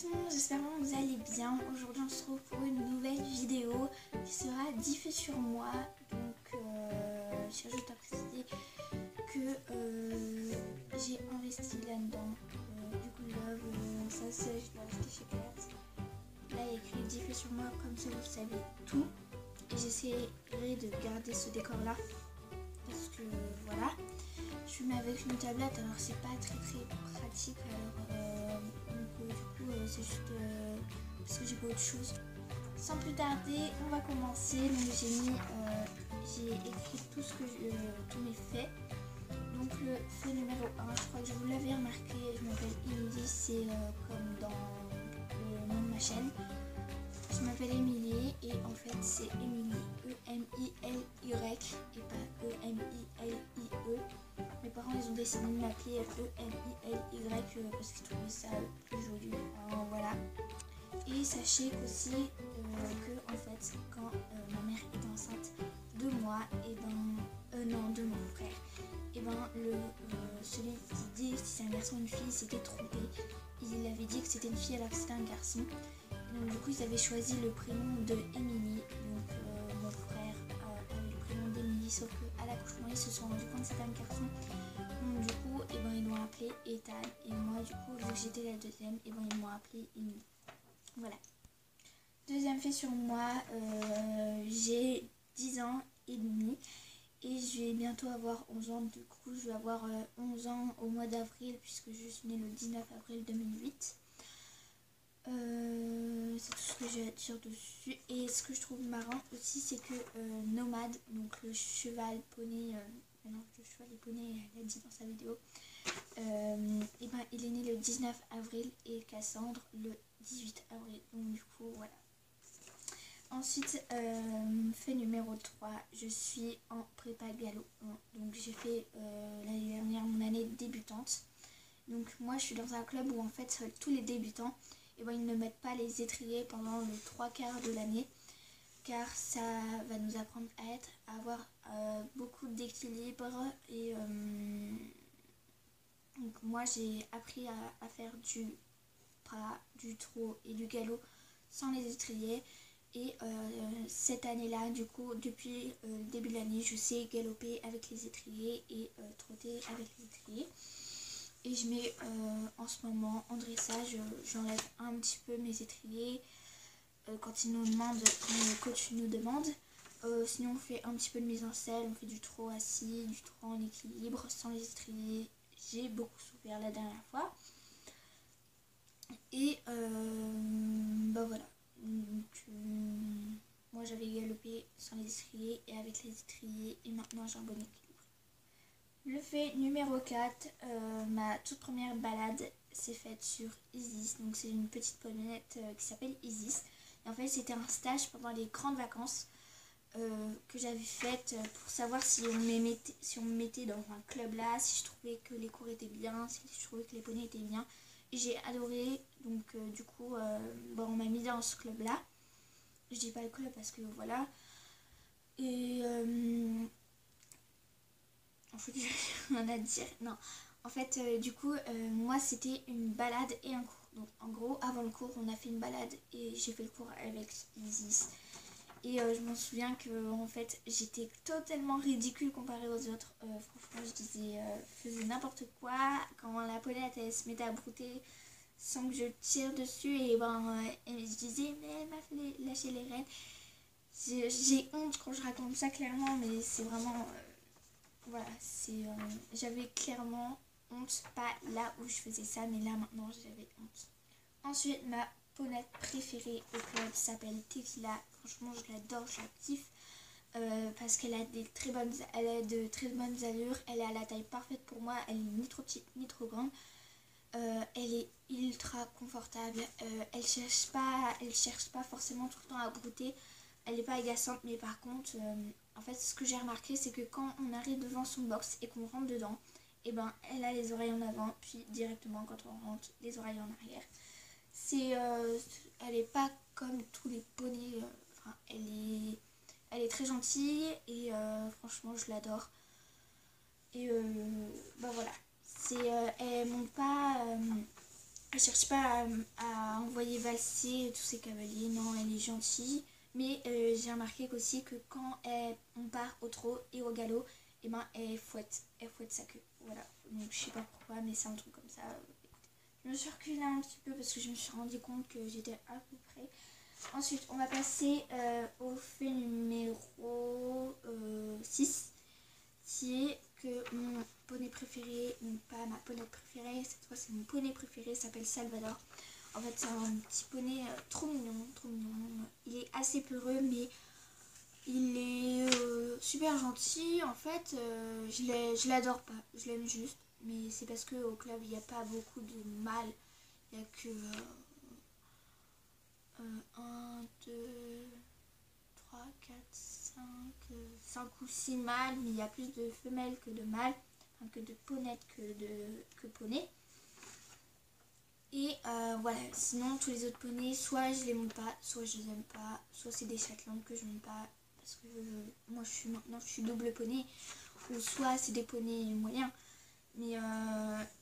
tout le monde, j'espère que vous allez bien. Aujourd'hui on se retrouve pour une nouvelle vidéo qui sera diffusée sur moi. Donc je tiens juste à préciser que j'ai investi là-dedans. Du coup là, ça c'est, je l'ai acheté chez Claire's. Là il y a écrit diffusé sur moi, comme ça vous savez tout. Et j'essaierai de garder ce décor là. Parce que voilà. Je filme avec une tablette, alors c'est pas très pratique. Alors du coup c'est juste parce que j'ai pas autre chose. Sans plus tarder, on va commencer. Donc j'ai écrit tout ce que tous mes faits. Donc le fait numéro 1, je crois que je vous l'avais remarqué, je m'appelle Émilie, c'est comme dans le nom de ma chaîne. Je m'appelle Émilie et en fait c'est Émilie, E-M-I-L-Y et pas E-M-I-L-I-E. Mes parents ils ont décidé de m'appeler E-M-I-L-Y parce qu'ils trouvaient ça plus joli. Voilà. Et sachez qu'aussi que en fait quand ma mère était enceinte de moi et de mon frère, et ben celui qui dit si c'est un garçon ou une fille s'était trompé. Il avait dit que c'était une fille alors que c'était un garçon. Donc du coup ils avaient choisi le prénom de Émilie. Donc mon frère avait le prénom d'Émilie, sauf qu'à l'accouchement ils se sont rendus compte que c'était un garçon. Donc du coup ils m'ont appelé Ethan. Et moi du coup vu que j'étais la deuxième, ils m'ont appelé Émilie. Voilà. Deuxième fait sur moi, j'ai 10 ans et demi. Et je vais bientôt avoir 11 ans. Du coup je vais avoir 11 ans au mois d'avril puisque je suis née le 19 avril 2008. C'est tout ce que j'ai à dire dessus. Et ce que je trouve marrant aussi, c'est que Nomade, donc le cheval poney, le cheval et poney, elle a dit dans sa vidéo, et ben, il est né le 19 avril et Cassandre le 18 avril. Donc du coup voilà. Ensuite, fait numéro 3, je suis en prépa galop. Donc j'ai fait l'année dernière mon année débutante. Donc moi je suis dans un club où en fait tous les débutants, et ben, ils ne mettent pas les étriers pendant le 3/4 de l'année, car ça va nous apprendre à avoir beaucoup d'équilibre. Et donc moi j'ai appris à faire du pas, du trot et du galop sans les étriers. Et cette année-là, du coup, depuis le début de l'année, je sais galoper avec les étriers et trotter avec les étriers. Et je mets en ce moment en dressage, j'enlève un petit peu mes étriers quand ils nous demandent, quand le coach nous demande. Sinon on fait un petit peu de mise en selle, on fait du trot assis, du trot en équilibre, sans les étriers. J'ai beaucoup souffert la dernière fois. Et bah voilà. Donc, moi j'avais galopé sans les étriers et avec les étriers, et maintenant j'ai un bon équilibre. Le fait numéro 4, ma toute première balade s'est faite sur Isis. Donc c'est une petite poneynette qui s'appelle Isis. Et en fait c'était un stage pendant les grandes vacances que j'avais faite pour savoir si on me mettait dans un club là, si je trouvais que les cours étaient bien, si je trouvais que les poneys étaient bien. Et j'ai adoré, donc du coup bon, on m'a mis dans ce club là. Je dis pas le club parce que voilà. Et en fait j'ai rien à dire. Non, en fait du coup moi c'était une balade et un cours. Donc en gros avant le cours on a fait une balade et j'ai fait le cours avec Isis. Et je m'en souviens que en fait j'étais totalement ridicule comparée aux autres. Franchement je faisais n'importe quoi. Quand la poneynette elle se mettait à brouter sans que je tire dessus, et ben je disais mais elle m'a fait lâcher les rênes. J'ai honte quand je raconte ça clairement, mais c'est vraiment voilà, j'avais clairement honte, pas là où je faisais ça, mais là maintenant j'avais honte. Ensuite ma poneynette préférée au club s'appelle Tequila. Franchement je l'adore, je la kiffe parce qu'elle a de très bonnes allures, elle est à la taille parfaite pour moi, elle est ni trop petite ni trop grande. Elle est ultra confortable, elle cherche pas forcément tout le temps à brouter, elle n'est pas agaçante, mais par contre en fait ce que j'ai remarqué c'est que quand on arrive devant son box et qu'on rentre dedans, et ben elle a les oreilles en avant, puis directement quand on rentre les oreilles en arrière. Elle est pas comme tous les poneys, enfin elle est très gentille et franchement je l'adore. Et bah voilà, elle monte pas Elle cherche pas à envoyer valser tous ses cavaliers, non, elle est gentille. Mais j'ai remarqué aussi que quand on part au trot et au galop, et ben elle fouette sa queue. Voilà, donc je sais pas pourquoi, mais c'est un truc comme ça. Je me suis reculée un petit peu parce que je me suis rendu compte que j'étais à peu près. Ensuite, on va passer au fait numéro 6, qui est que mon poney préféré, donc pas ma poney préférée, cette fois c'est mon poney préféré, s'appelle Salvador. En fait, c'est un petit poney trop mignon, trop mignon. Il est assez peureux, mais il est super gentil. En fait, je l'adore pas, je l'aime juste. Mais c'est parce qu'au club, il n'y a pas beaucoup de mâles. Il n'y a que 1, 2, 3, 4, 5 ou 6 mâles. Mais il y a plus de femelles que de mâles. Enfin, que de ponettes que poneys. Et voilà, sinon tous les autres poneys, soit je les monte pas, soit je les aime pas, soit c'est des Shetland que je monte pas parce que moi je suis double poney, ou soit c'est des poneys moyens, mais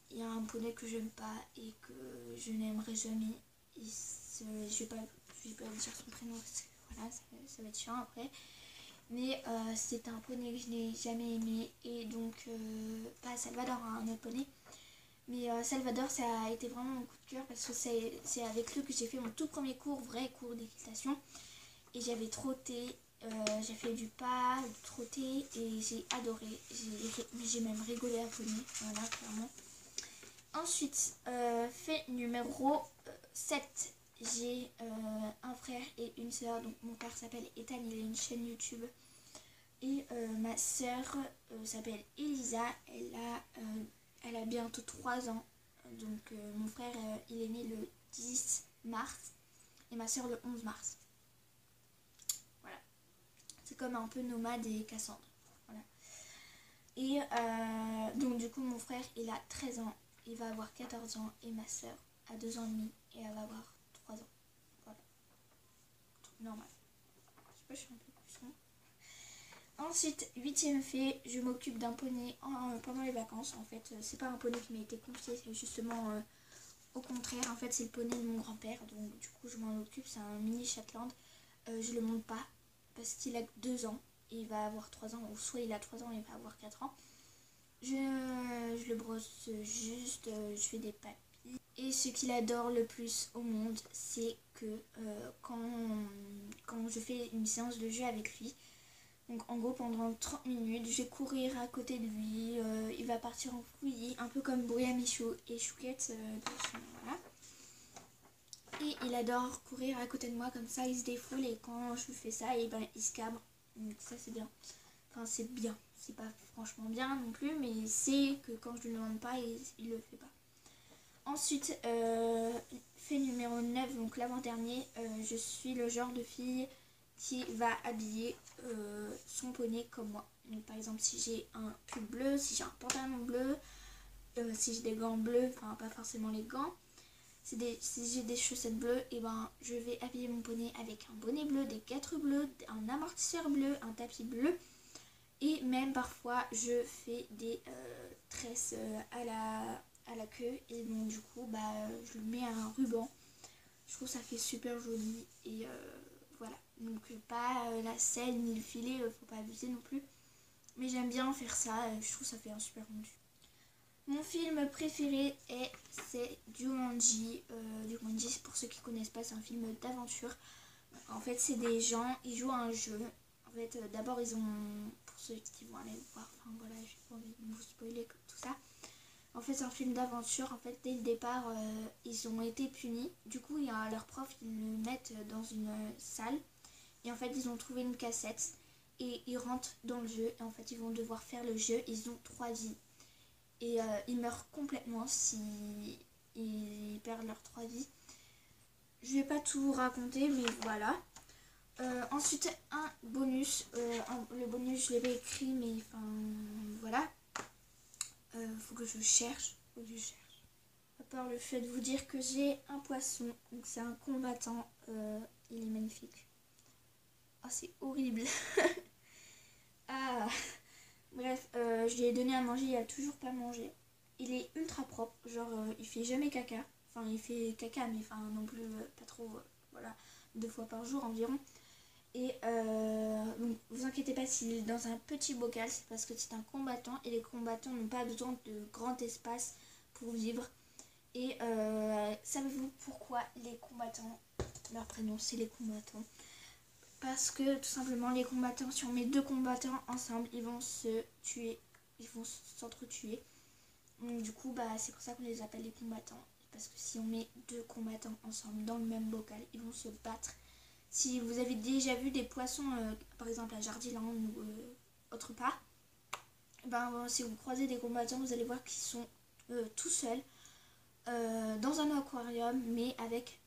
il y a un poney que j'aime pas et que je n'aimerais jamais, et je vais pas dire son prénom parce que voilà, ça va être chiant après, mais c'est un poney que je n'ai jamais aimé, et donc pas Salvador, un autre poney. Mais Salvador, ça a été vraiment mon coup de cœur parce que c'est avec lui que j'ai fait mon tout premier vrai cours d'équitation. Et j'avais trotté, j'ai fait du pas, du trotté, et j'ai adoré. J'ai même rigolé à poney, voilà, clairement. Ensuite, fait numéro 7. J'ai un frère et une soeur. Donc mon père s'appelle Ethan, il a une chaîne YouTube. Et ma soeur s'appelle Elisa, elle a bientôt 3 ans. Donc mon frère, il est né le 10 mars et ma soeur le 11 mars. Voilà. C'est comme un peu Nomade et Cassandre. Voilà. Et donc du coup mon frère, il a 13 ans, il va avoir 14 ans, et ma soeur a 2 ans et demi et elle va avoir 3 ans. Voilà. Normal. Je sais pas, je suis un peu plus son. Ensuite, 8e fait, je m'occupe d'un poney pendant les vacances. En fait, c'est pas un poney qui m'a été confié, c'est justement au contraire. En fait, c'est le poney de mon grand-père, donc du coup, je m'en occupe. C'est un mini Shetland. Je le monte pas parce qu'il a 2 ans et il va avoir 3 ans, ou soit il a 3 ans et il va avoir 4 ans. Je le brosse juste, je fais des papilles. Et ce qu'il adore le plus au monde, c'est que quand je fais une séance de jeu avec lui, donc en gros pendant 30 minutes, je vais courir à côté de lui, il va partir en fouillis, un peu comme Brouilla Michaud et Chouquette. Voilà. Et il adore courir à côté de moi comme ça, il se défoule, et quand je fais ça, et ben, il se cabre. Donc ça c'est bien. Enfin c'est bien, c'est pas franchement bien non plus, mais c'est que quand je ne le demande pas, il le fait pas. Ensuite, fait numéro 9, donc l'avant-dernier, je suis le genre de fille qui va habiller son poney comme moi. Donc, par exemple, si j'ai un pull bleu, si j'ai un pantalon bleu, si j'ai des gants bleus, enfin pas forcément les gants, si j'ai des chaussettes bleues, et ben je vais habiller mon poney avec un bonnet bleu, des guêtres bleues, un amortisseur bleu, un tapis bleu, et même parfois je fais des tresses à la queue, et donc du coup bah je lui mets un ruban. Je trouve ça fait super joli, et voilà, donc pas la selle ni le filet, faut pas abuser non plus, mais j'aime bien faire ça, je trouve ça fait un super rendu. Mon film préféré c'est Jumanji. Jumanji, pour ceux qui connaissent pas, c'est un film d'aventure. En fait c'est des gens, ils jouent à un jeu. En fait d'abord ils ont, pour ceux qui vont aller le voir, enfin voilà, je n'ai pas envie de vous spoiler tout ça. En fait c'est un film d'aventure. En fait dès le départ ils ont été punis. Du coup il y a leur prof, ils le mettent dans une salle. Et en fait ils ont trouvé une cassette. Et ils rentrent dans le jeu. Et en fait ils vont devoir faire le jeu. Ils ont 3 vies. Et ils meurent complètement si ils perdent leurs 3 vies. Je vais pas tout vous raconter, mais voilà. Ensuite, un bonus. Le bonus, je l'ai pas écrit, mais enfin, voilà. Faut que je cherche. À part le fait de vous dire que j'ai un poisson. Donc c'est un combattant. Il est magnifique. Ah, c'est horrible. Ah. Bref, je lui ai donné à manger, il a toujours pas mangé. Il est ultra propre, genre il fait jamais caca. Enfin, il fait caca, mais enfin non plus pas trop, voilà, 2 fois par jour environ. Et donc vous inquiétez pas s'il est dans un petit bocal, c'est parce que c'est un combattant et les combattants n'ont pas besoin de grand espace pour vivre. Et savez-vous pourquoi les combattants, leur prénom c'est les combattants? Parce que tout simplement les combattants, si on met 2 combattants ensemble, ils vont se tuer, ils vont s'entretuer. Donc du coup c'est pour ça qu'on les appelle les combattants. Parce que si on met 2 combattants ensemble dans le même bocal, ils vont se battre. Si vous avez déjà vu des poissons, par exemple à Jardiland ou autre part, si vous croisez des combattants, vous allez voir qu'ils sont tout seuls dans un aquarium, mais avec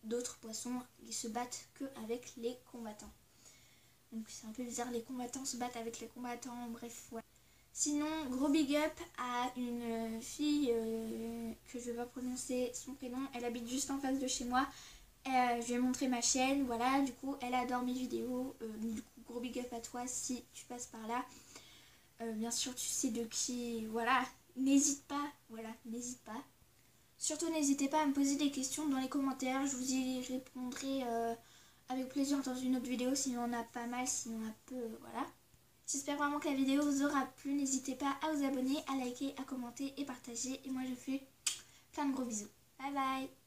d'autres poissons qui se battent qu'avec les combattants. Donc c'est un peu bizarre, les combattants se battent avec les combattants, bref, voilà. Sinon, gros big up à une fille que je vais pas prononcer son prénom, elle habite juste en face de chez moi. Je lui ai montré ma chaîne, voilà, du coup elle adore mes vidéos, du coup gros big up à toi si tu passes par là. Bien sûr tu sais de qui, voilà, n'hésite pas, voilà, n'hésite pas. Surtout n'hésitez pas à me poser des questions dans les commentaires, je vous y répondrai avec plaisir dans une autre vidéo s'il y en a pas mal, s'il y en a peu, voilà. J'espère vraiment que la vidéo vous aura plu, n'hésitez pas à vous abonner, à liker, à commenter et partager, et moi je fais plein de gros bisous. Bye bye.